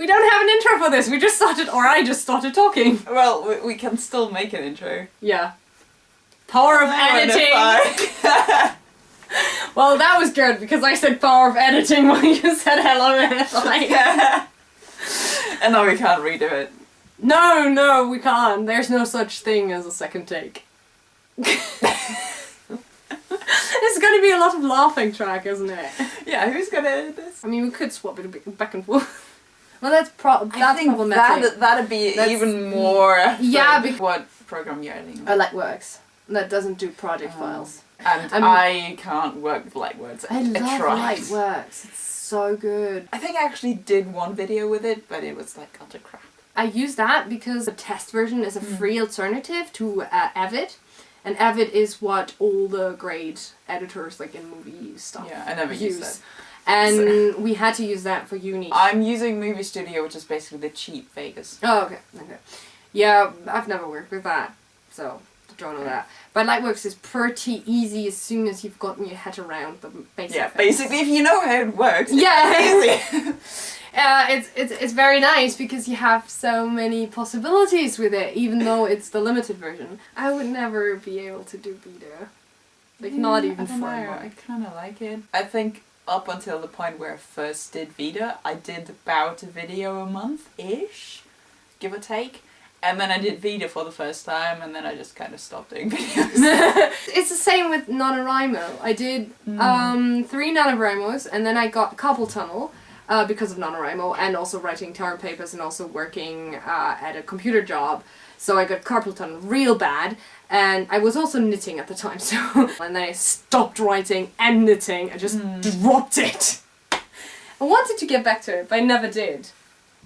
We don't have an intro for this. We just started, or I just started talking. Well, we can still make an intro. Yeah. Power of editing. Well, that was good because I said power of editing when you said hello NFi. And now we can't redo it. No, we can't. There's no such thing as a second take. It's gonna be a lot of laughing track, isn't it? Yeah, who's gonna edit this? I mean, we could swap it a bit back and forth. Well, that's problematic. That'd be even more. Yeah, what program you're editing? Lightworks. That doesn't do project files. And I can't work with Lightworks. I love tried. Lightworks. It's so good. I think I actually did one video with it, but it was like utter crap. I use that because the test version is a free alternative to Avid. And Avid is what all the great editors, like in movie stuff, I never use that. And we had to use that for uni. I'm using Movie Studio, which is basically the cheap Vegas. Oh, okay. Yeah, I've never worked with that, so don't know that. But Lightworks is pretty easy as soon as you've gotten your head around the basic things. Basically, if you know how it works, it's easy. It's very nice because you have so many possibilities with it, even though it's the limited version. I would never be able to do beta. Like, not even for I kind of like it. I think up until the point where I first did Vita, I did about a video a month-ish, give or take. And then I did Vita for the first time, and then I just kind of stopped doing videos. It's the same with NaNoWriMo. I did 3 NaNoWriMos, and then I got carpal tunnel because of NaNoWriMo, and also writing term papers and also working at a computer job. So I got carpal tunnel real bad, and I was also knitting at the time, so... And then I stopped writing and knitting, I just dropped it. I wanted to get back to it, but I never did.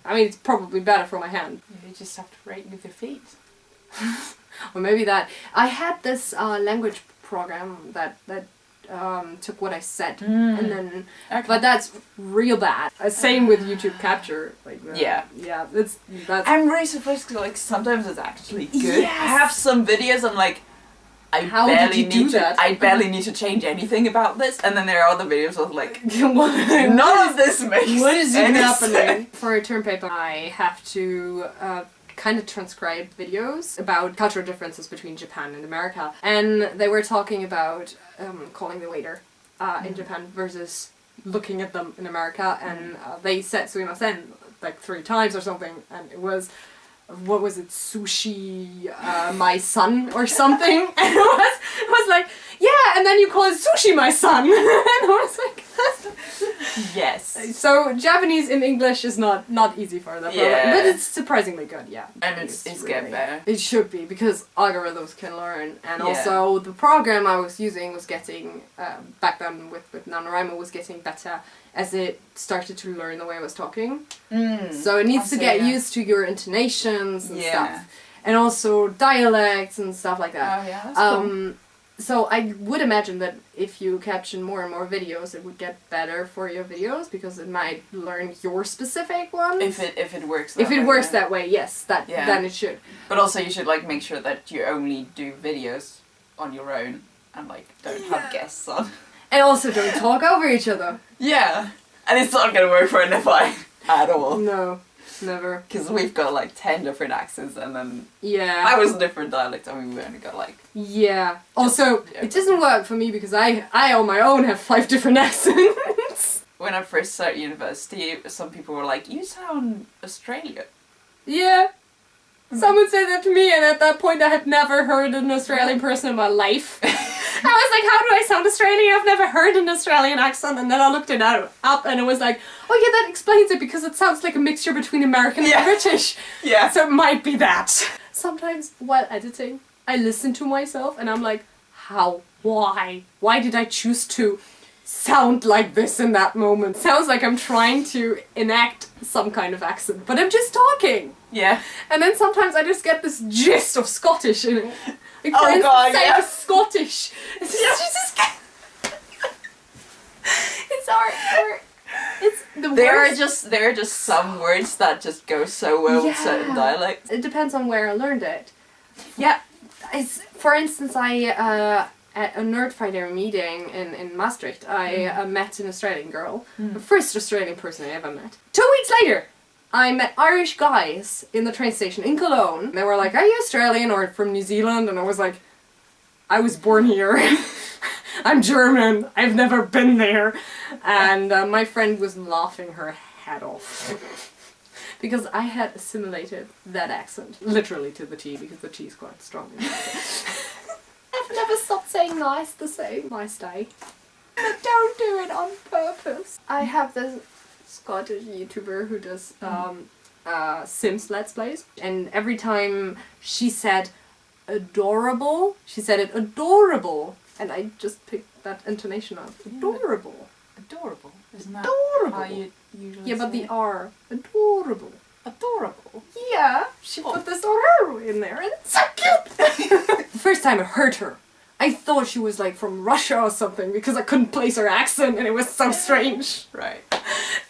I mean, it's probably better for my hand. You just have to write with your feet. Or maybe that. I had this language program that took what I said, and then... Okay. But that's real bad. Same with YouTube Capture. Like, yeah, that's... I'm really surprised because, like, sometimes it's actually good. Yes! I have some videos I'm like, I barely need to change anything about this, and then there are other videos of like, none of this makes sense. What is even happening? For a term paper, I have to kind of transcribe videos about cultural differences between Japan and America, and they were talking about calling the waiter in Japan versus looking at them in America, and they said sumimasen like 3 times or something, and it was... What was it? Sushi, my son or something? And it was like, yeah, and then you call it sushi, my son. And I was like, yes. So Japanese in English is not easy for them, but it's surprisingly good, yeah. And it's really, getting better. It should be, because algorithms can learn, and also the program I was using was getting, back then with NaNoWriMo, was getting better as it started to learn the way I was talking. So it needs to get used to your intonations and stuff. And also dialects and stuff like that. Oh yeah, that's cool. So I would imagine that if you caption more and more videos, it would get better for your videos, because it might learn your specific ones. If it works that way, yes, then it should. But also you should like make sure that you only do videos on your own and like don't have guests on. And also don't talk over each other. Yeah. And it's not gonna work for NFi at all. No, never. Because we've got like 10 different accents, and then I was a different dialect. I mean, we only got like... Yeah. Also, it doesn't work for me because I on my own have 5 different accents. When I first started university, some people were like, you sound Australian. Yeah. Someone said that to me, and at that point I had never heard an Australian person in my life. I was like, how do I sound Australian? I've never heard an Australian accent. And then I looked it up and it was like, oh yeah, that explains it, because it sounds like a mixture between American and British. Yeah. So it might be that. Sometimes while editing, I listen to myself and I'm like, why? Why did I choose to sound like this in that moment? Sounds like I'm trying to enact some kind of accent, but I'm just talking. Yeah. And then sometimes I just get this gist of Scottish in it. Like, for instance, Scottish. It's just it's the worst. There are just some words that just go so well with certain dialects. It depends on where I learned it. Yeah. For instance, I at a NFi'eria meeting in Maastricht, I met an Australian girl, the first Australian person I ever met. 2 weeks later, I met Irish guys in the train station in Cologne. They were like, are you Australian or from New Zealand? And I was like, I was born here. I'm German. I've never been there. And my friend was laughing her head off. Because I had assimilated that accent. Literally to the T, because the T is quite strong. I've never stopped saying nice the same. Nice day. But don't do it on purpose. I have this Scottish YouTuber who does Sims Let's Plays. And every time she said adorable, she said it adorable. And I just picked that intonation up. Adorable. Adorable. Isn't that Adorable. how you usually Yeah, but say the it? R. Adorable. Adorable. Yeah, she put this R in there and it's so cute! The first time I heard her, I thought she was like from Russia or something because I couldn't place her accent and it was so strange. Right.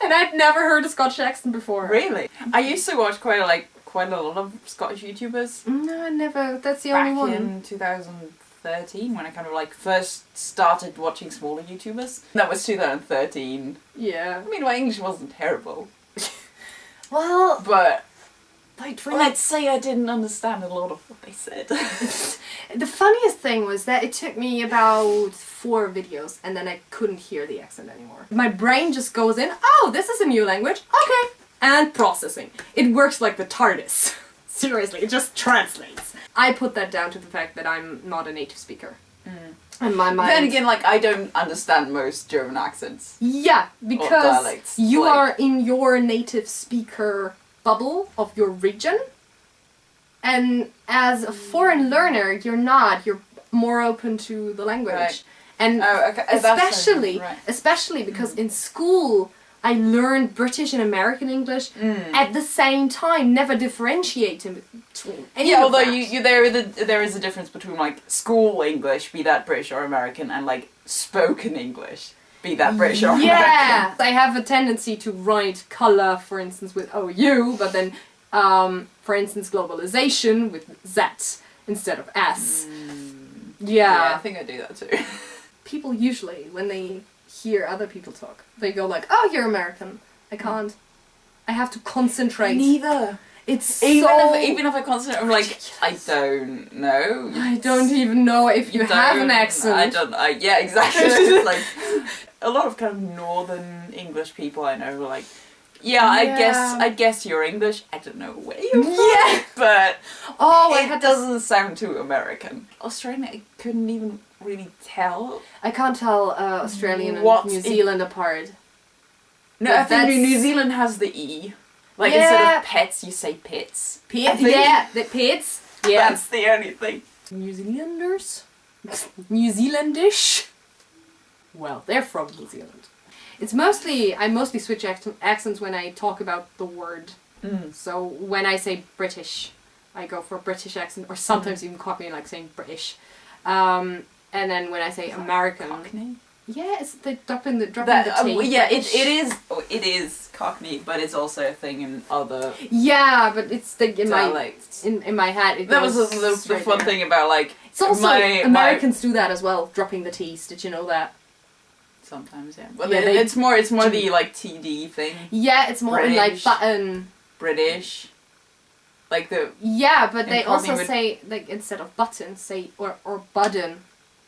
And I'd never heard a Scottish accent before. Really? I used to watch quite a lot of Scottish YouTubers. No, never. That's the Back only one. in 2013 when I kind of like first started watching smaller YouTubers. That was 2013. Yeah. I mean, my English wasn't terrible, Well, but like, let's say I didn't understand a lot of what they said. the funniest thing was that it took me about 4 videos and then I couldn't hear the accent anymore. My brain just goes in, oh, this is a new language, okay, and processing. It works like the TARDIS. Seriously, it just translates. I put that down to the fact that I'm not a native speaker. And my mind... Then again, like, I don't understand most German accents. Yeah, because dialects, you like- are in your native speaker bubble of your region. And as a foreign learner, you're not. You're more open to the language. Right. And Oh, okay. That's especially, right. especially because in school I learned British and American English at the same time, never differentiating between any Yeah, of although that. there is a difference between like school English, be that British or American, and like spoken English, be that British or American. Yeah, I have a tendency to write colour, for instance, with OU, but then, for instance, globalization with Z instead of S. Yeah, I think I do that too. People usually, when they hear other people talk, they go like, "Oh, you're American." I can't. I have to concentrate. Neither. It's Even if I concentrate, I'm like, I don't know. I don't even know if you have an accent. I don't. Yeah, exactly. It's like a lot of kind of northern English people I know are like, yeah, I guess you're English. I don't know where you're from, but it doesn't sound too American. Australian, I couldn't even really tell. I can't tell Australian and What's New Zealand apart. No, But I think that's- New Zealand has the E. Like Yeah. instead of pets, you say pits. Pits, yeah, the pits. Yeah. That's the only thing. New Zealanders? New Zealandish? Well, they're from New Zealand. I mostly switch accents when I talk about the word. So when I say British, I go for a British accent, or sometimes even Cockney, like saying British. And then when I say American, Cockney? yeah, it's the dropping the T. Yeah, it is Cockney, but it's also a thing in other Yeah, but it's dialects. in my head. It That was goes the straight fun there. thing about like It's also my Americans do that as well, dropping the T's. Did you know that? sometimes, yeah. But Yeah, it's more the like TD thing. Yeah, it's more in like British. button. British. Like the Yeah, but they And probably also would- say like instead of button, say or button.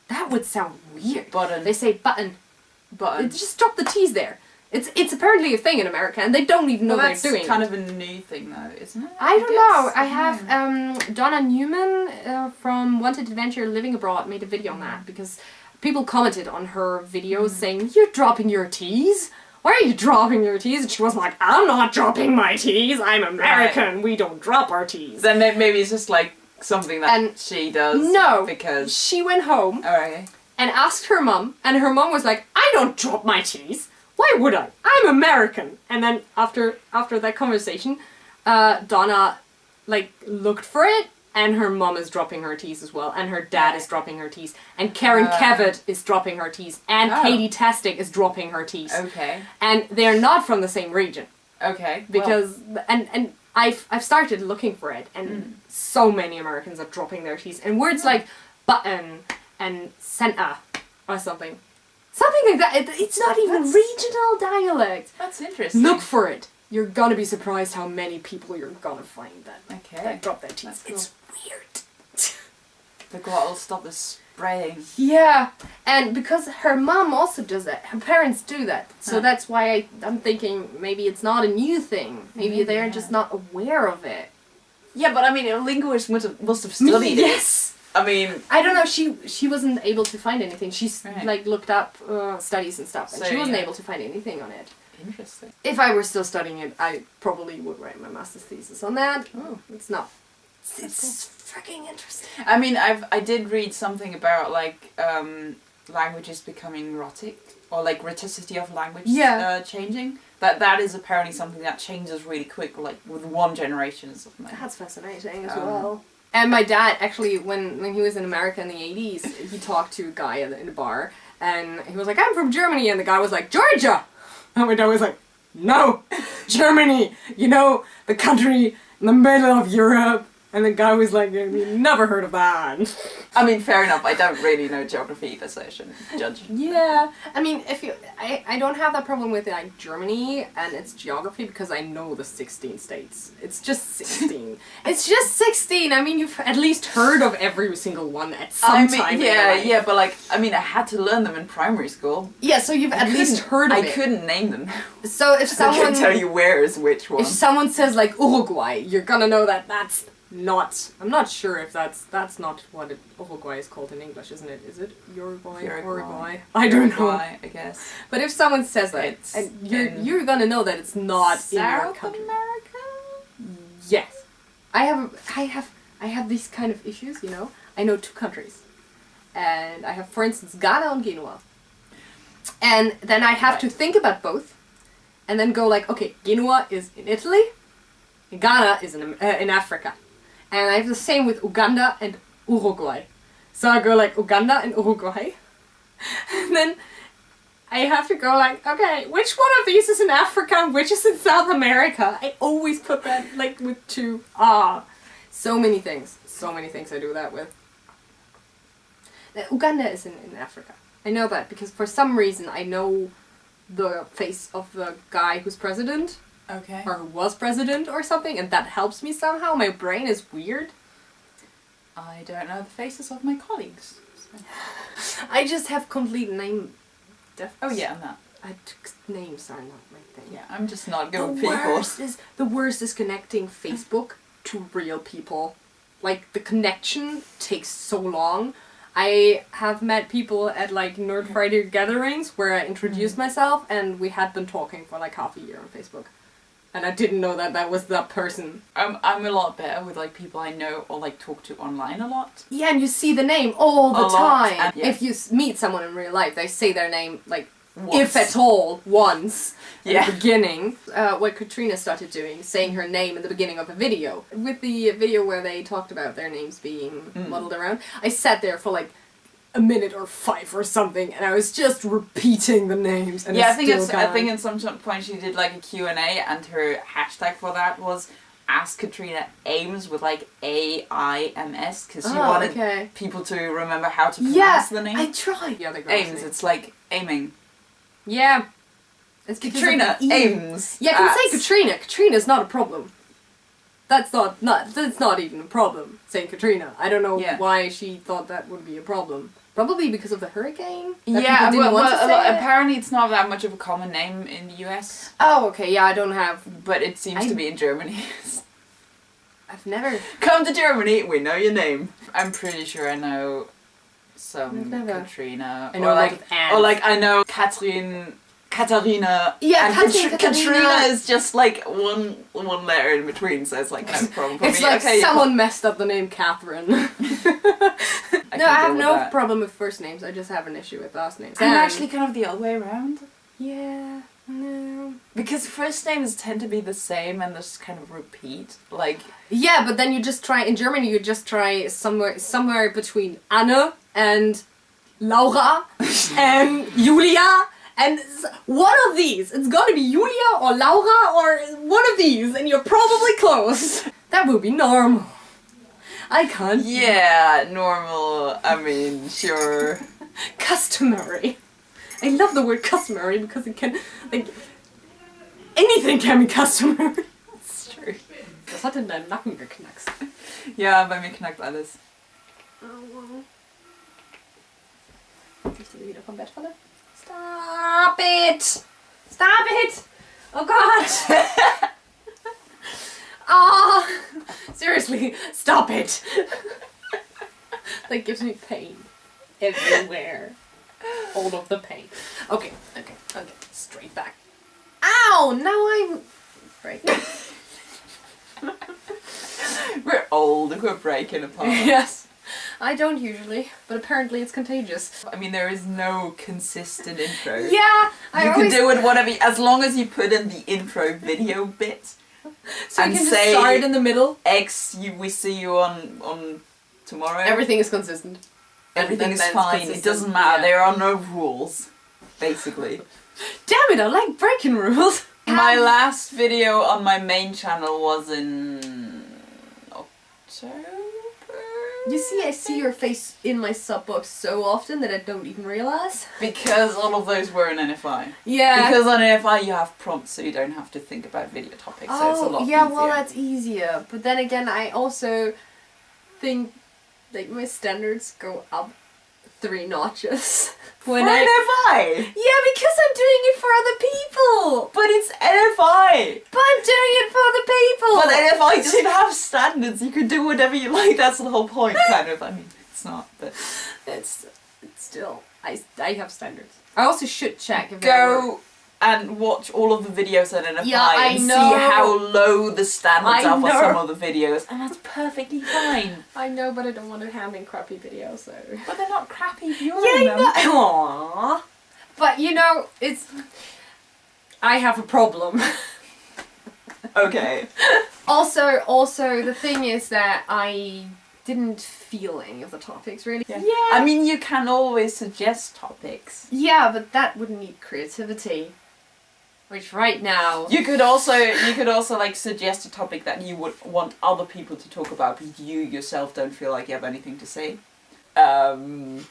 That would sound weird. button. They say button. button. They just drop the T's there. It's apparently a thing in America, and they don't even know Well, what that's they're doing. kind of a new thing, though, isn't it? I don't know. guess. I have Donna Newman from Wanted Adventure Living Abroad made a video on that because people commented on her videos saying, "You're dropping your T's. Why are you dropping your T's?" And she was like, "I'm not dropping my T's. I'm American. We don't drop our T's." Then maybe it's just like something that And she does. No, because she went home okay. and asked her mum, and her mum was like, "I don't drop my T's. Why would I? I'm American." And then after that conversation, Donna like looked for it, and her mum is dropping her T's as well, and her dad is dropping her T's, and Karen Kevitt is dropping her T's, and Katie Tastic is dropping her T's, Okay. and they're not from the same region Okay. because and I've started looking for it, and so many Americans are dropping their T's, and words like button and center or something like that. It's not even regional dialect. That's interesting. Look for it. you're gonna be surprised how many people you're gonna find that drop their teeth. That's cool. It's weird. The glottal stop is spraying. Yeah, and because her mom also does that, her parents do that, so that's why I'm thinking maybe it's not a new thing. Maybe they're just not aware of it. Yeah, but I mean, a linguist must have studied it. Yes. I mean, I don't know. She wasn't able to find anything. She's like looked up studies and stuff, and So, she wasn't yeah. able to find anything on it. interesting. If I were still studying it, I probably would write my master's thesis on that. Oh. It's not. It's freaking interesting. I mean, I did read something about like languages becoming rhotic, or like rhoticity of language changing. That is apparently something that changes really quick, like with one generation or something. That's fascinating as well. And my dad, actually, when he was in America in the 80s, he talked to a guy in a bar, and he was like, I'm from Germany, and the guy was like, Georgia! And my dad was like, no, Germany, you know, the country in the middle of Europe. And the guy was like, you never heard of that. I mean, fair enough, I don't really know geography either, so I shouldn't judge. Yeah, I mean, I don't have that problem with like Germany and its geography because I know the 16 states. It's just 16. It's just 16. I mean, you've at least heard of every single one at some time. Yeah, but like, I mean, I had to learn them in primary school. Yeah, so you've at least heard of it. I couldn't name them. So if someone... I couldn't tell you where is which one. If someone says like Uruguay, you're gonna know that that's not... I'm not sure if that's not what Uruguay is called in English, isn't it? Is it Uruguay? Uruguay? I don't know. I guess. But if someone says that, and you're gonna know that it's not in your country. South America? Yes. I have these kind of issues, you know. I know 2 countries. And I have, for instance, Ghana and Guinea. And then I have to think about both. And then go like, okay, Guinea is in Italy. And Ghana is in Africa. And I have the same with Uganda and Uruguay. So I go like Uganda and Uruguay. And then I have to go like, okay, which one of these is in Africa and which is in South America? I always put that like with 2. So many things. So many things I do that with. Uganda is in Africa. I know that because for some reason I know the face of the guy who's president. Okay. Or who was president or something, and that helps me somehow. My brain is weird. I don't know the faces of my colleagues. So. I just have complete name deafness. Oh yeah, no. Names are not my thing. Yeah, I'm just not good with people. The worst is connecting Facebook to real people. Like, the connection takes so long. I have met people at like Nerd Friday gatherings where I introduced myself, and we had been talking for like half a year on Facebook. And I didn't know that was that person. I'm a lot better with like people I know or like talk to online a lot. Yeah, and you see the name all the time. And, yeah. If you meet someone in real life, they say their name like, once. if at all, once. Yeah. At the beginning. What Katrina started doing, saying her name in the beginning of a video. With the video where they talked about their names being muddled around, I sat there for like a minute or 5 or something, and I was just repeating the names. And yeah, I think at some point she did like a Q&A, and her hashtag for that was Ask Katrina Ames with like AIMS, because she wanted people to remember how to pronounce the name. I tried. Yeah, Ames, it's like aiming. Yeah. It's Katrina Ames. Yeah, I can say Katrina. Katrina's not a problem. That's not even a problem, saying Katrina. I don't know why she thought that would be a problem. Probably because of the hurricane? Yeah, apparently it's not that much of a common name in the US. Oh, okay, yeah, I don't have... But it seems to be in Germany. I've never... Come to Germany, we know your name. I'm pretty sure I know some Katrina. I know I know Katarina. Yeah, and Katrina is just like one letter in between, so it's like no problem for me. It's like someone messed up the name Catherine. I have no problem with first names, I just have an issue with last names. I'm actually kind of the other way around. Yeah, no. Because first names tend to be the same and just kind of repeat, like... Yeah, but then you just try, in Germany you just try somewhere between Anne and Laura and Julia. And one of these, it's gotta be Julia or Laura or one of these, and you're probably close. That would be normal. I can't. Yeah, normal, I mean, sure. Customary. I love the word customary because it can, like... anything can be customer. That's true. Was hat denn dein Nacken geknackst? Ja, bei mir knackt alles. Oh, wow. Nicht, dass ich wieder vom Bett falle. Stop it! Stop it! Oh God! Oh, seriously, stop it! That gives me pain everywhere. All of the pain. Okay, straight back. Ow! Now I'm breaking. We're old, we're breaking apart. Yes. I don't usually, but apparently it's contagious. I mean, there is no consistent intro. Yeah, You can do it whatever, as long as you put in the intro video bit. So and you can say just start in the middle. We see you on tomorrow. Everything is consistent. Everything is That's fine. consistent, It doesn't matter. yeah. There are no rules, basically. Damn it! I like breaking rules. My last video on my main channel was in October. You see, I see your face in my sub box so often that I don't even realize. Because all of those were in NFi. Yeah. Because on NFi you have prompts, so you don't have to think about video topics. So it's a lot yeah, easier. well that's easier. But then again, I also think like my standards go up 3 notches when for NFI. Yeah, because I'm doing it for other people. But it's NFI. But I'm doing it for other people. But NFI doesn't have standards. You can do whatever you like. That's the whole point, kind of. I mean, it's not, but it's still I have standards. I also should check if they work. go and watch all of the videos on NFI Yeah, I and know. see how low the standards I are for know. some of the videos, and that's perfectly fine. I know, but I don't want to hand in crappy videos, so. But they're not crappy if you're Yeah, in them. Aww. But you know, it's. I have a problem. Okay. Also, the thing is that I didn't feel any of the topics really. Yeah. I mean, you can always suggest topics. Yeah, but that would need creativity. Which right now. You could also like suggest a topic that you would want other people to talk about, but you yourself don't feel like you have anything to say. So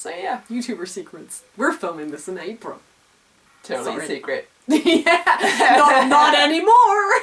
yeah, YouTuber secrets. We're filming this in April. totally Sorry. secret. Yeah, not anymore.